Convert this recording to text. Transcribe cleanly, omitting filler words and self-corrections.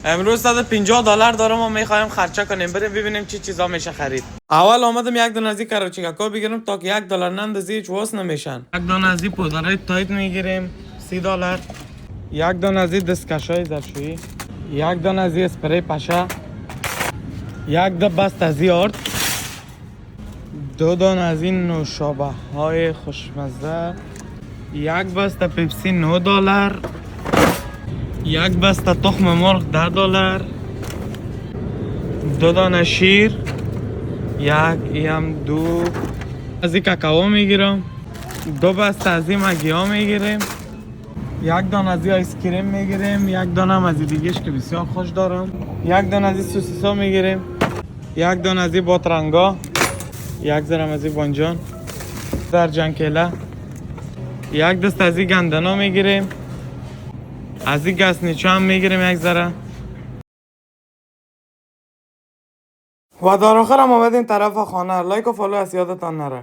امروز $150 دارم و میخوایم خرچه کنیم. بریم ببینیم چی چیزا میشه خرید. اول آمدم یک دونه از این کراچیکا بگیرم تا که $1 نندازی هیچ واس نمیشن. یک دونه از این پودرهای تایت میگیریم $30. یک دونه از این دستکشای ظرفشویی، یک دونه از این اسپری پشه، یک بست از این آرد، دو دونه از این نوشابه های خوشمزه، یک بسته پپسی $9، یک بسته تخم مرغ $10، دو دانه شیر، دو از این کاکائو میگیرم، دو بسته از این مگی ها میگیریم، یک دانه از این آیس کریم میگیریم، یک دانه هم از این دیگهش که بسیار خوش دارم، یک دانه از این سوسیسا میگیریم، یک دانه از این باترنگا، یک ذرم از این بانجان، در جنکله، یک دست از این گندنا میگیریم، از این گسنیچو هم میگیریم یک ذره. و در آخر هم آمدیم طرف خانه. لایک و فالو از یادتان نره.